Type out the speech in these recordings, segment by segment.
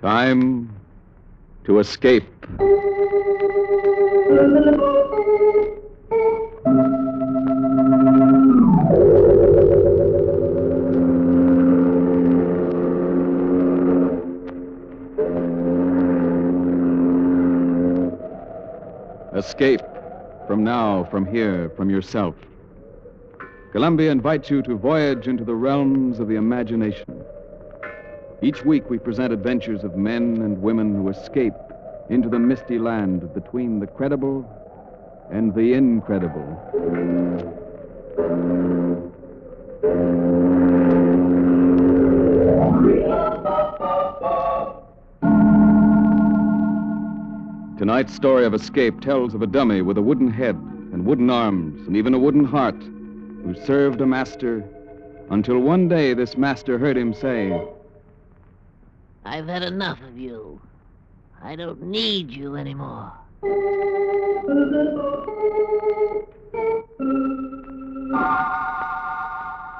Time to escape. Escape from now, from here, from yourself. Columbia invites you to voyage into the realms of the imagination. Each week we present adventures of men and women who escape into the misty land between the credible and the incredible. Tonight's story of escape tells of a dummy with a wooden head and wooden arms and even a wooden heart who served a master until one day this master heard him say, "I've had enough of you. I don't need you anymore."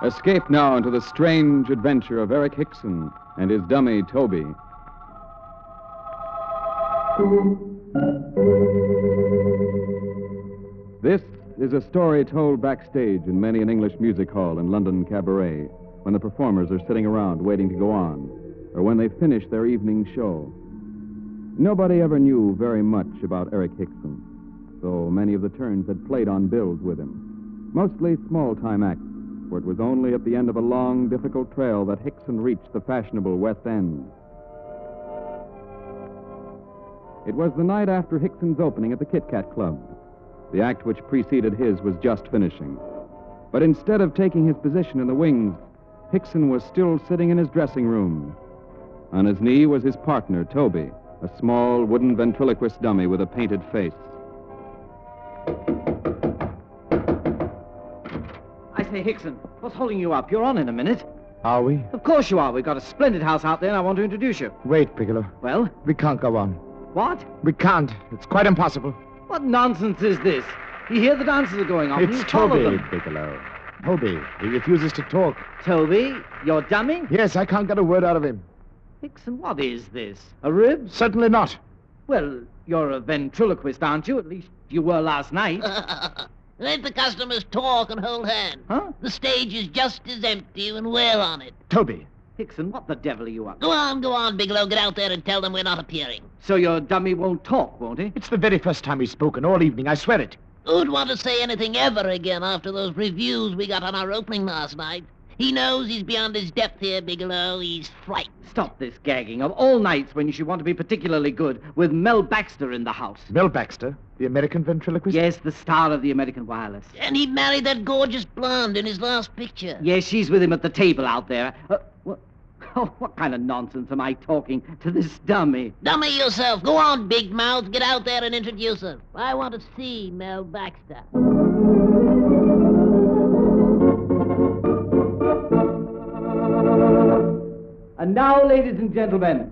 Escape now into the strange adventure of Eric Hickson and his dummy, Toby. This is a story told backstage in many an English music hall and London cabaret when the performers are sitting around waiting to go on, or when they finish their evening show. Nobody ever knew very much about Eric Hickson, though many of the turns had played on bills with him. Mostly small-time acts, for it was only at the end of a long, difficult trail that Hickson reached the fashionable West End. It was the night after Hickson's opening at the Kit Kat Club. The act which preceded his was just finishing. But instead of taking his position in the wings, Hickson was still sitting in his dressing room. On his knee was his partner, Toby, a small wooden ventriloquist dummy with a painted face. I say, Hickson, what's holding you up? You're on in a minute. Are we? Of course you are. We've got a splendid house out there, and I want to introduce you. Wait, Bigelow. Well? We can't go on. What? We can't. It's quite impossible. What nonsense is this? You hear the dances are going on. It's You follow Toby, them. Bigelow. Toby. He refuses to talk. Toby, your dummy? Yes, I can't get a word out of him. Hickson, what is this? A rib? Certainly not. Well, you're a ventriloquist, aren't you? At least you were last night. Let the customers talk and hold hands. Huh? The stage is just as empty when we're on it. Toby. Hickson, what the devil are you up to? Go on, Bigelow. Get out there and tell them we're not appearing. So your dummy won't talk, won't he? It's the very first time he's spoken all evening, I swear it. Who'd want to say anything ever again after those reviews we got on our opening last night? He knows he's beyond his depth here, Bigelow. He's frightened. Stop this gagging. Of all nights when you should want to be particularly good, with Mel Baxter in the house. Mel Baxter, the American ventriloquist? Yes, the star of the American Wireless. And he married that gorgeous blonde in his last picture. Yes, she's with him at the table out there. What kind of nonsense am I talking to this dummy? Dummy yourself. Go on, big mouth. Get out there and introduce her. I want to see Mel Baxter. And now, ladies and gentlemen,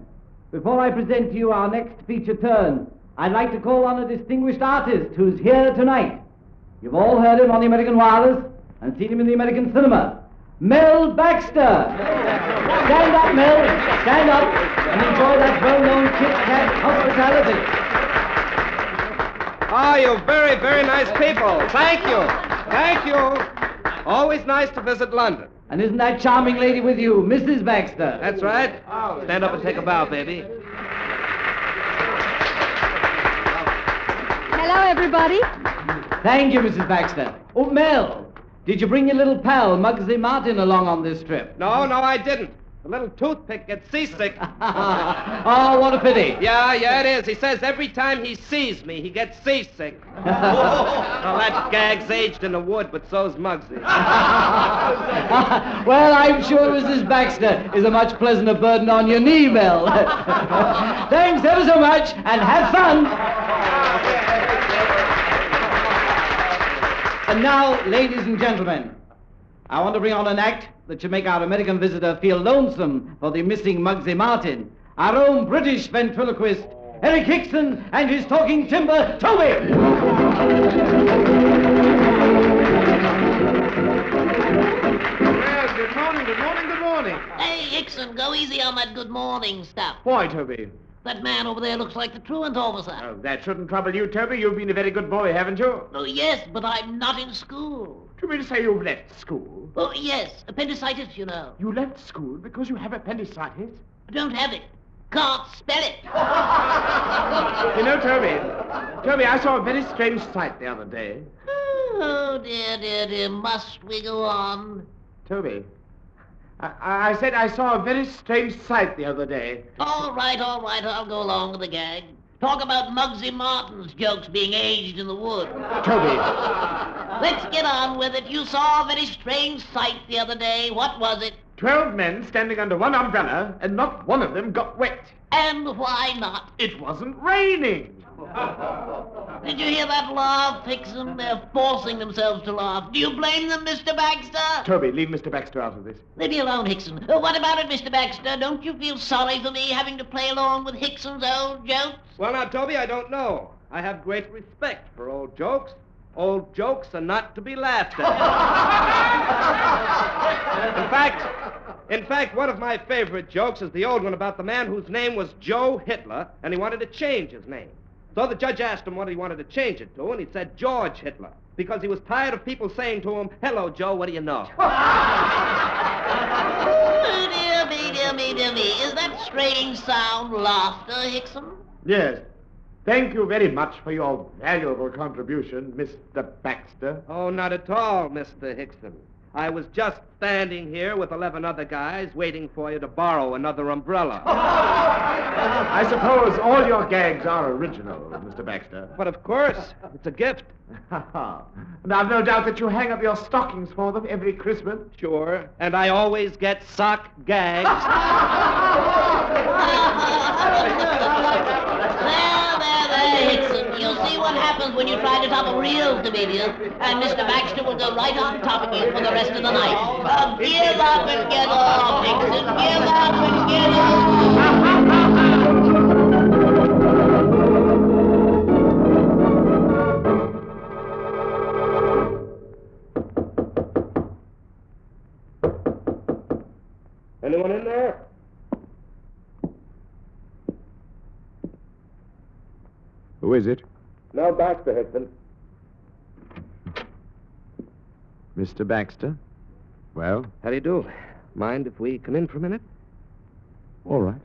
before I present to you our next feature turn, I'd like to call on a distinguished artist who's here tonight. You've all heard him on the American Wireless and seen him in the American cinema. Mel Baxter! Stand up, Mel. Stand up and enjoy that well-known Kit Kat hospitality. Ah, you very, very nice people. Thank you. Thank you. Always nice to visit London. And isn't that charming lady with you, Mrs. Baxter? That's right. Stand up and take a bow, baby. Hello, everybody. Thank you, Mrs. Baxter. Oh, Mel, did you bring your little pal, Muggsy Martin, along on this trip? No, I didn't. The little toothpick gets seasick. Oh, what a pity. Yeah, it is. He says every time he sees me, he gets seasick. Well, that gag's aged in the wood, but so's Muggsy. Well, I'm sure Mrs. Baxter is a much pleasanter burden on your knee, Mel. Thanks ever so much, and have fun. And now, ladies and gentlemen, I want to bring on an act that should make our American visitor feel lonesome for the missing Muggsy Martin. Our own British ventriloquist, Eric Hickson, and his talking timber, Toby! Yes, good morning. morning. Hey, Hickson, go easy on that good morning stuff. Why, Toby? That man over there looks like the truant officer. Oh, that shouldn't trouble you, Toby. You've been a very good boy, haven't you? Oh, yes, but I'm not in school. Do you mean to say you've left school? Oh, yes, appendicitis, you know. You left school because you have appendicitis? I don't have it. Can't spell it. You know, Toby, I saw a very strange sight the other day. Oh, dear, dear, dear. Must we go on? Toby, I said I saw a very strange sight the other day. All right, I'll go along with the gag. Talk about Muggsy Martin's jokes being aged in the wood. Toby. Let's get on with it. You saw a very strange sight the other day. What was it? 12 men standing under one umbrella, and not one of them got wet. And why not? It wasn't raining. Did you hear that laugh, Hickson? They're forcing themselves to laugh. Do you blame them, Mr. Baxter? Toby, leave Mr. Baxter out of this. Leave me alone, Hickson. What about it, Mr. Baxter? Don't you feel sorry for me having to play along with Hickson's old jokes? Well, now, Toby, I don't know. I have great respect for old jokes. Old jokes are not to be laughed at. In fact, one of my favorite jokes is the old one about the man whose name was Joe Hitler, and he wanted to change his name. So the judge asked him what he wanted to change it to, and he said George Hitler, because he was tired of people saying to him, "Hello, Joe, what do you know?" Oh, dear me, dear me, dear me. Is that strange sound laughter, Hickson? Yes. Thank you very much for your valuable contribution, Mr. Baxter. Oh, not at all, Mr. Hickson. I was just standing here with 11 other guys waiting for you to borrow another umbrella. I suppose all your gags are original, Mr. Baxter. But of course, it's a gift. And I've no doubt that you hang up your stockings for them every Christmas. Sure. And I always get sock gags. There, Hickson. You'll see what happens when you try to top a real comedian, and Mr. Baxter will go right on top of you for the rest of the night. Give up and get off, Hickson. Give up and get off. Anyone in there? Who is it? No, Baxter, Hickson. Mr. Baxter? Well? How do you do? Mind if we come in for a minute? All right.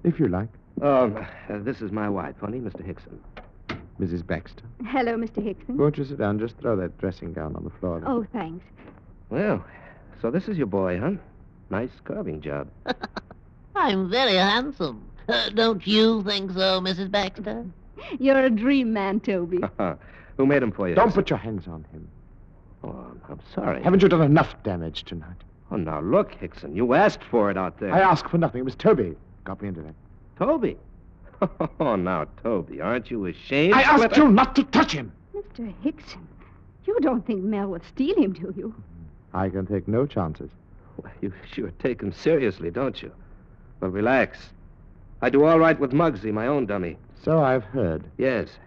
If you like. This is my wife, honey, Mr. Hickson. Mrs. Baxter. Hello, Mr. Hickson. Won't you sit down? Just throw that dressing gown on the floor there. Oh, thanks. Well, so this is your boy, huh? Nice carving job. I'm very handsome. Don't you think so, Mrs. Baxter? You're a dream man, Toby. Who made him for you? Don't put your hands on him. Oh, I'm sorry. Haven't you done enough damage tonight? Oh, now look, Hickson, you asked for it out there. I asked for nothing. It was Toby got me into that. Toby. Oh, now, Toby, aren't you ashamed? I asked you not to touch him. Mr. Hickson, you don't think Mel would steal him, do you? I can take no chances. Well, you sure take him seriously, don't you? Well, relax. I do all right with Muggsy, my own dummy. So I've heard. Yes.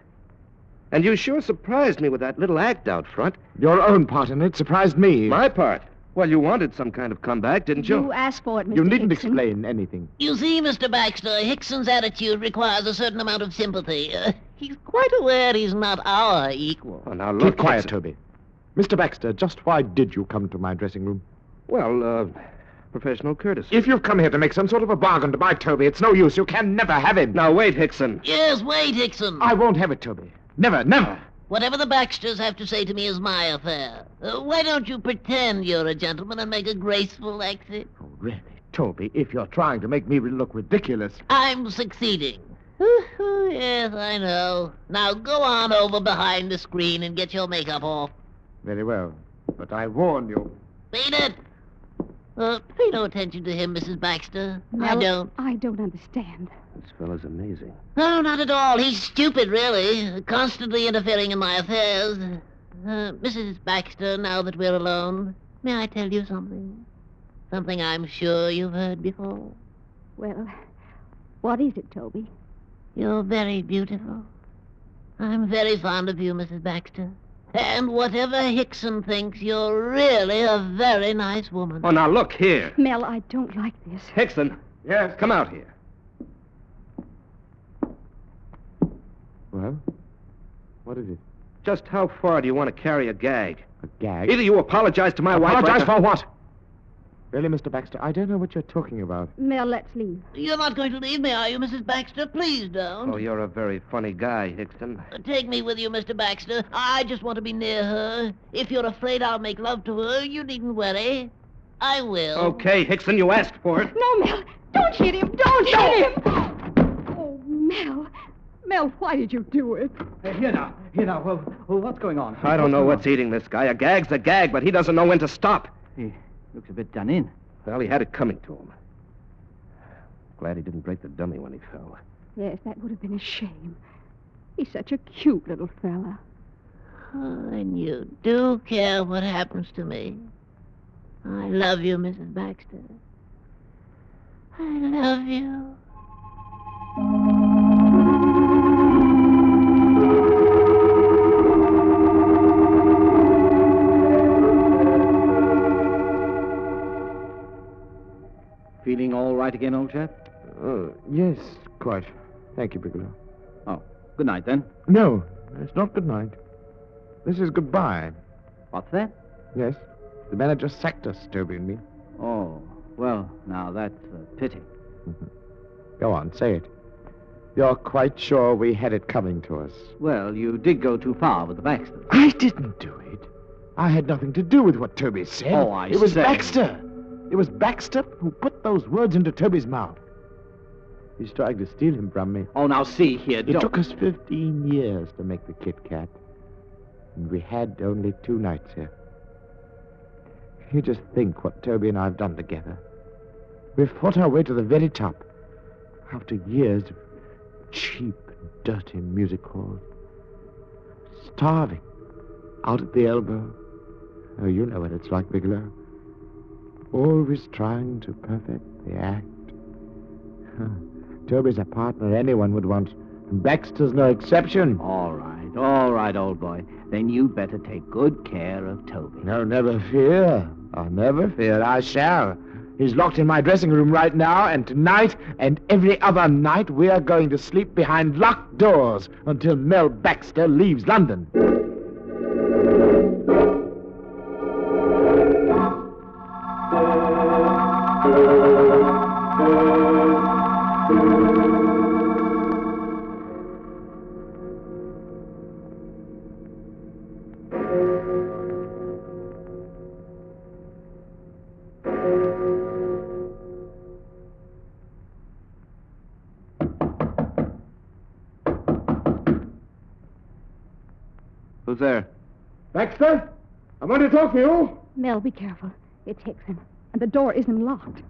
And you sure surprised me with that little act out front. Your own part in it surprised me. My part? Well, you wanted some kind of comeback, didn't you? You asked for it, Mr. You needn't Hickson. explain anything. You see, Mr. Baxter, Hickson's attitude requires a certain amount of sympathy. He's quite aware he's not our equal. Oh, now look, Keep quiet, Hickson. Toby. Mr. Baxter, just why did you come to my dressing room? Well, professional courtesy. If you've come here to make some sort of a bargain to buy Toby, it's no use. You can never have him. Now, wait, Hickson. Yes, wait, Hickson. I won't have it, Toby. Never, never. Whatever the Baxters have to say to me is my affair. Why don't you pretend you're a gentleman and make a graceful exit? Oh, really? Toby, if you're trying to make me look ridiculous... I'm succeeding. Yes, I know. Now go on over behind the screen and get your makeup off. Very well. But I warn you. Beat it. Pay no attention to him, Mrs. Baxter. I Mel, don't. I don't understand. This fellow's amazing. No, not at all. He's stupid, really. Constantly interfering in my affairs. Mrs. Baxter, now that we're alone, may I tell you something? Something I'm sure you've heard before. Well, what is it, Toby? You're very beautiful. I'm very fond of you, Mrs. Baxter. And whatever Hickson thinks, you're really a very nice woman. Oh, now look here. Mel, I don't like this. Hickson. Yes? Come out here. Well, what is it? Just how far do you want to carry a gag? A gag? Either you apologize to my wife... Apologize or... for what? Really, Mr. Baxter, I don't know what you're talking about. Mel, let's leave. You're not going to leave me, are you, Mrs. Baxter? Please don't. Oh, you're a very funny guy, Hickson. Take me with you, Mr. Baxter. I just want to be near her. If you're afraid I'll make love to her, you needn't worry. I will. Okay, Hickson, you asked for it. No, Mel, don't hit him. Don't hit him. Oh, Mel. Mel, why did you do it? Here now. Well, what's going on? I don't know what's eating this guy. A gag's a gag, but he doesn't know when to stop. He looks a bit done in. Well, he had it coming to him. Glad he didn't break the dummy when he fell. Yes, that would have been a shame. He's such a cute little fella. Oh, and you do care what happens to me. I love you, Mrs. Baxter. I love you. Feeling all right again, old chap? Yes, quite. Thank you, Bigelow. Oh, good night then. No, it's not good night. This is goodbye. What's that? Yes, the manager sacked us, Toby and me. Oh, well, now that's a pity. Go on, say it. You're quite sure we had it coming to us. Well, you did go too far with the Baxters. I didn't do it. I had nothing to do with what Toby said. Oh, I It was say. Baxter. It was Baxter who put those words into Toby's mouth. He's trying to steal him from me. Oh, now see here, It don't... took us 15 years to make the Kit Kat. And we had only 2 nights here. You just think what Toby and I have done together. We've fought our way to the very top. After years of cheap and dirty music halls. Starving. Out at the elbow. Oh, you know what it's like, Bigelow. Always trying to perfect the act. Toby's a partner anyone would want. And Baxter's no exception. All right, old boy. Then you better take good care of Toby. No, never fear. Oh, never fear. I shall. He's locked in my dressing room right now, and tonight and every other night we are going to sleep behind locked doors until Mel Baxter leaves London. Who's there? Baxter, I want to talk to you. Mel, be careful. It's Hickson. And the door isn't locked.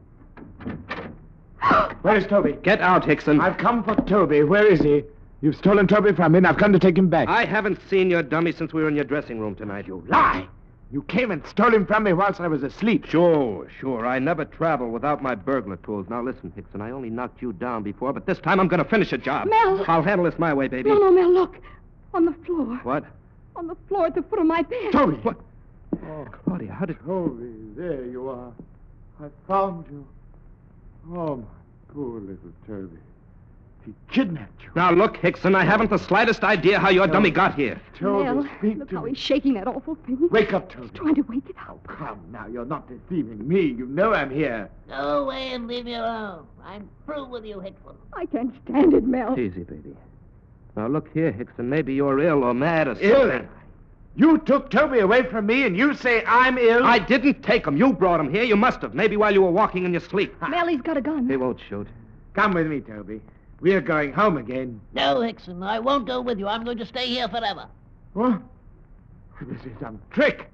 Where is Toby? Get out, Hickson. I've come for Toby. Where is he? You've stolen Toby from me, and I've come to take him back. I haven't seen your dummy since we were in your dressing room tonight. You lie! You came and stole him from me whilst I was asleep. Sure. I never travel without my burglar tools. Now listen, Hickson, I only knocked you down before, but this time I'm going to finish a job. Mel! I'll handle this my way, baby. No, Mel, look. On the floor. What? On the floor at the foot of my bed. Toby! What? Oh, Claudia, how did... Toby, there you are. I found you. Oh, my poor little Toby. He kidnapped you. Now look, Hickson, I haven't the slightest idea how your dummy got here. Toby, Mel, speak look to how me. he's shaking that awful thing. Wake up, Toby. Trying to wake it up. Oh, come now. You're not deceiving me. You know I'm here. Go away and leave me alone. I'm through with you, Hickson. I can't stand it, Mel. Easy, baby. Now look here, Hickson, maybe you're ill or mad or something. Ill? You took Toby away from me, and you say I'm ill? I didn't take him. You brought him here. You must have. Maybe while you were walking in your sleep. Mel, he's got a gun. He won't shoot. Come with me, Toby. We're going home again. No, Hickson, I won't go with you. I'm going to stay here forever. What? This is some trick.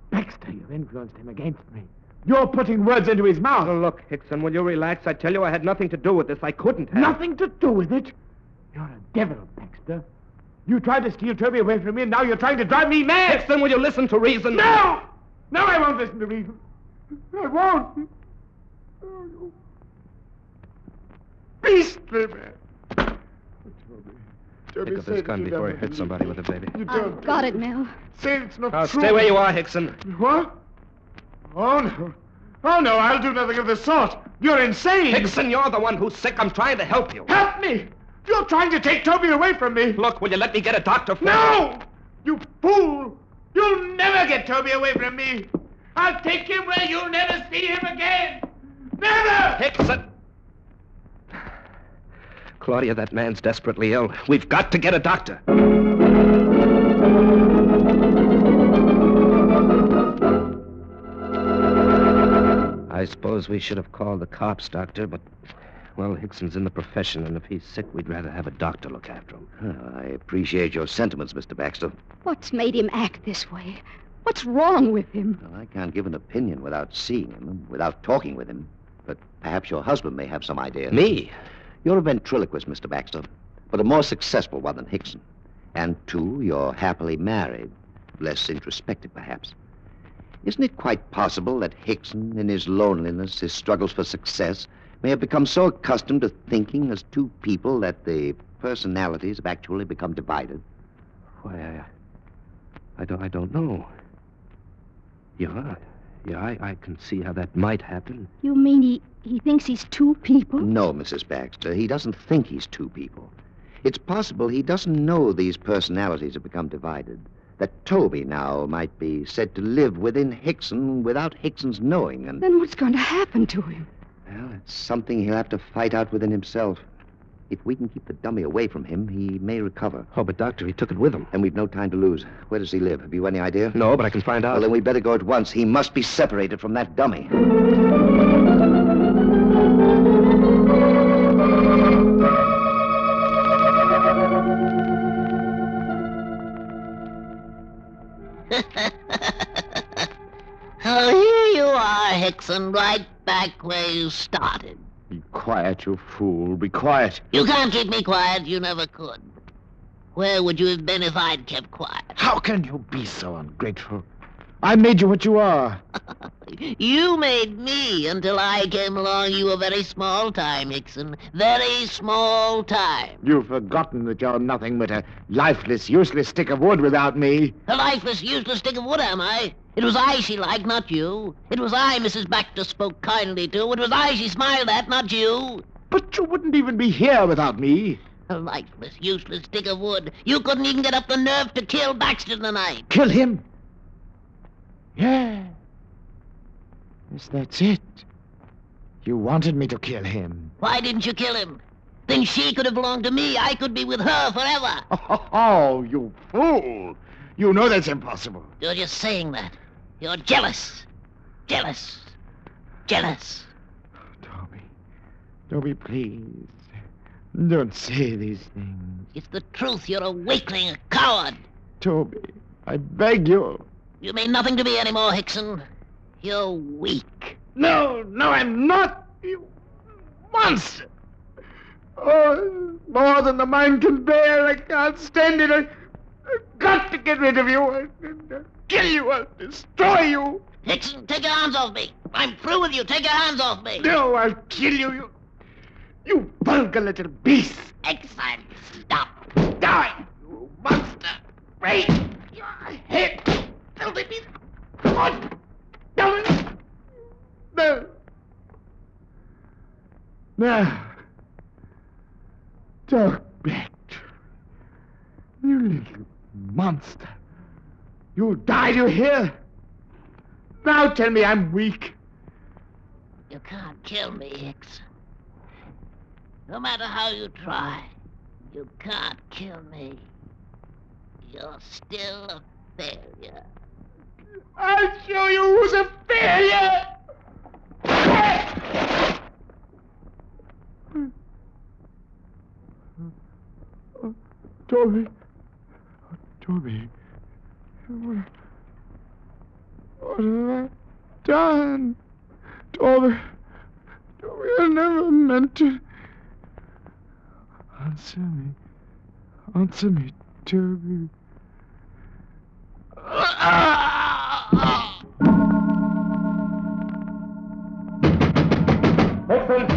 Baxter, you've influenced him against me. You're putting words into his mouth. Oh, look, Hickson, will you relax? I tell you I had nothing to do with this. I couldn't have. Nothing to do with it. You're a devil, Baxter. You tried to steal Toby away from me, and now you're trying to drive me mad. Hickson, will you listen to reason? No! No, I won't listen to reason. I won't. Oh, you beastly man. Toby, Toby, Pick up say this that gun you before he never hits somebody with it, baby. You I've don't. got it, Mel. Say it's not Now, true. stay where you are, Hickson. What? Oh, no. Oh, no, I'll do nothing of the sort. You're insane. Hickson, you're the one who's sick. I'm trying to help you. Help me! You're trying to take Toby away from me. Look, will you let me get a doctor for No! You fool! You'll never get Toby away from me. I'll take him where you'll never see him again. Never! Hickson! Claudia, that man's desperately ill. We've got to get a doctor. I suppose we should have called the cops, Doctor, but, well, Hickson's in the profession, and if he's sick, we'd rather have a doctor look after him. I appreciate your sentiments, Mr. Baxter. What's made him act this way? What's wrong with him? Well, I can't give an opinion without seeing him, without talking with him. But perhaps your husband may have some idea. Me? You're a ventriloquist, Mr. Baxter, but a more successful one than Hickson. And, too, you're happily married. Less introspective, perhaps. Isn't it quite possible that Hickson, in his loneliness, his struggles for success, may have become so accustomed to thinking as two people that the personalities have actually become divided? Why, I don't know. Yeah, I can see how that might happen. You mean he thinks he's two people? No, Mrs. Baxter, he doesn't think he's two people. It's possible he doesn't know these personalities have become divided. That Toby now might be said to live within Hickson without Hickson's knowing, and... Then what's going to happen to him? Well, it's something he'll have to fight out within himself. If we can keep the dummy away from him, he may recover. Oh, but Doctor, he took it with him. And we've no time to lose. Where does he live? Have you any idea? No, but I can find out. Well, then we'd better go at once. He must be separated from that dummy. Oh, here you are, Hickson, right back where you started. Be quiet, you fool. Be quiet. You can't keep me quiet. You never could. Where would you have been if I'd kept quiet? How can you be so ungrateful? I made you what you are. You made me. Until I came along, you were very small time, Hickson. Very small time. You've forgotten that you're nothing but a lifeless, useless stick of wood without me. A lifeless, useless stick of wood, am I? It was I she liked, not you. It was I Mrs. Baxter spoke kindly to. It was I she smiled at, not you. But you wouldn't even be here without me. A lifeless, useless stick of wood. You couldn't even get up the nerve to kill Baxter tonight. Kill him? Yeah. Yes, that's it. You wanted me to kill him. Why didn't you kill him? Then she could have belonged to me. I could be with her forever. Oh, you fool. You know that's impossible. You're just saying that. You're jealous. Jealous. Jealous. Toby, please. Don't say these things. It's the truth. You're a weakling, a coward. Toby, I beg you. You mean nothing to me anymore, Hickson. You're weak. No, I'm not. You monster. Oh, more than the mind can bear. I can't stand it. I've got to get rid of you. I'll kill you. I'll destroy you. Hickson, take your hands off me. I'm through with you. Take your hands off me. No, I'll kill you. You vulgar little beast. Hickson, stop. Die, you monster. Break your head. Filthy piece of wood. No. Now, talk back to me. You little monster. You'll die, you hear? Now tell me I'm weak. You can't kill me, Hickson. No matter how you try, you can't kill me. You're still a failure. I'll show you who's a failure! Toby. Toby. What have I done? Toby. Toby, I never meant to. Answer me. Answer me, Toby. Hickson!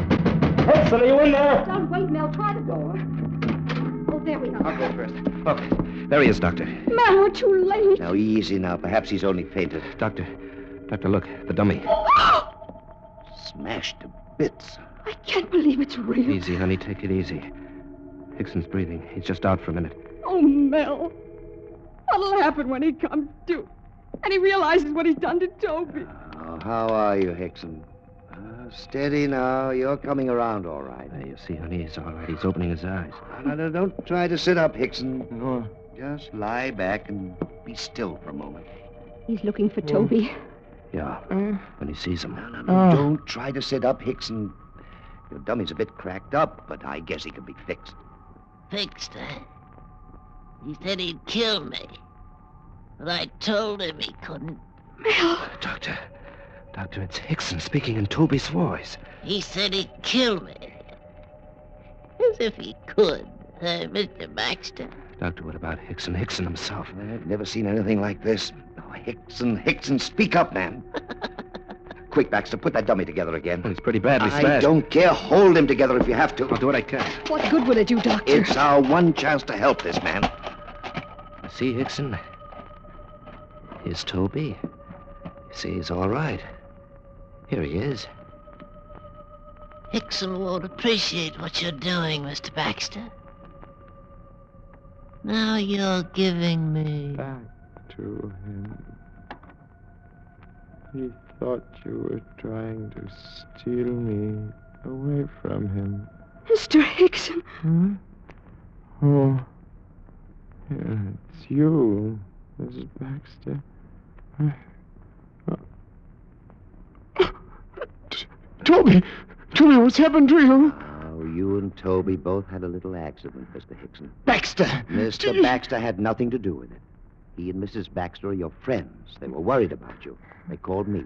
Hickson, are you in there? Don't wait, Mel. Try the door. Oh, There we are. I'll go first. Okay. There he is, Doctor. Mel, we're too late. Now, easy now. Perhaps he's only fainted. Doctor, look, the dummy. Smashed to bits. I can't believe it's real. Easy, honey, take it easy. Hickson's breathing. He's just out for a minute. Oh, Mel. What'll happen when he comes to? And he realizes what he's done to Toby. Oh, how are you, Hickson? Steady now. You're coming around all right. You see, honey, he's all right. He's opening his eyes. No, don't try to sit up, Hickson. No. Just lie back and be still for a moment. He's looking for Toby. Yeah, when he sees him. No, don't try to sit up, Hickson. Your dummy's a bit cracked up, but I guess he can be fixed. Fixed, eh? He said he'd kill me. But I told him he couldn't. Mel. Doctor, it's Hickson speaking in Toby's voice. He said he'd kill me. As if he could, Mr. Baxter. Doctor, what about Hickson? Hickson himself. I've never seen anything like this. Oh, Hickson, speak up, man. Quick, Baxter, put that dummy together again. Well, he's pretty badly I smashed. don't care. Hold him together if you have to. I'll do what I can. What good will it do, Doctor? It's our one chance to help this man. See, Hickson? Here's Toby. You see, he's all right. Here he is. Hickson won't appreciate what you're doing, Mr. Baxter. Now you're giving me... Back to him. He thought you were trying to steal me away from him. Mr. Hickson. Huh? Oh. Yeah, it's you, Mrs. Baxter. Toby, what's happened to you? Oh, you and Toby both had a little accident, Mr. Hickson. Baxter! Mr. Baxter had nothing to do with it. He and Mrs. Baxter are your friends. They were worried about you. They called me.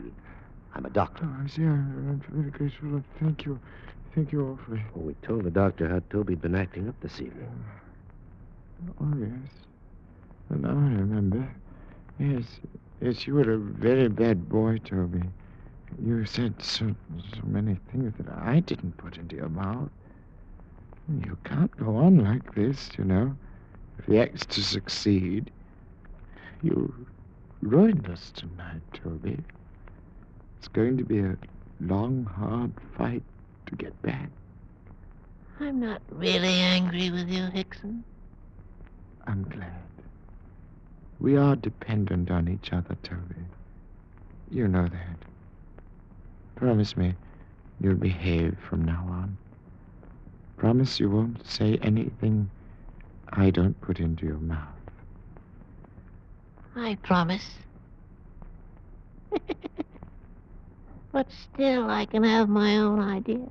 I'm a doctor. Oh, I see. I'm very grateful. Thank you. Thank you awfully. Well, we told the doctor how Toby'd been acting up this evening. Oh, yes. And now I remember. Yes, you were a very bad boy, Toby. You said so many things that I didn't put into your mouth. You can't go on like this, you know. If he acts to succeed, you ruined us tonight, Toby. It's going to be a long, hard fight to get back. I'm not really angry with you, Hickson. I'm glad. We are dependent on each other, Toby. You know that. Promise me you'll behave from now on. Promise you won't say anything I don't put into your mouth. I promise. But still, I can have my own ideas.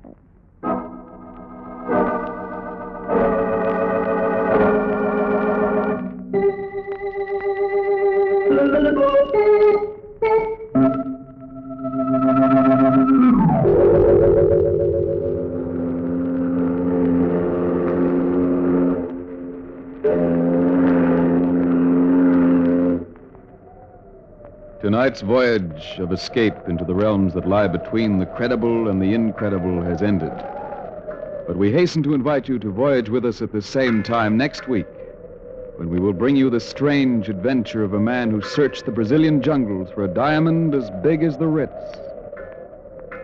Tonight's voyage of escape into the realms that lie between the credible and the incredible has ended. But we hasten to invite you to voyage with us at the same time next week, when we will bring you the strange adventure of a man who searched the Brazilian jungles for a diamond as big as the Ritz.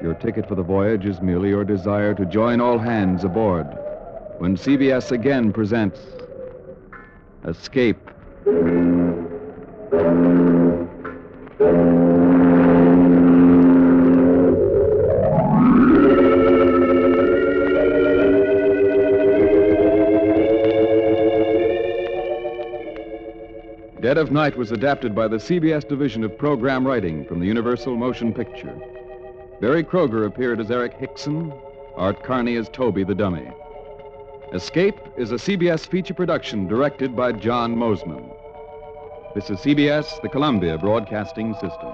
Your ticket for the voyage is merely your desire to join all hands aboard when CBS again presents Escape. Dead of Night was adapted by the CBS Division of Program Writing from the Universal Motion Picture. Barry Kroger appeared as Eric Hickson, Art Carney as Toby the Dummy. Escape is a CBS feature production directed by John Mosman. This is CBS, the Columbia Broadcasting System.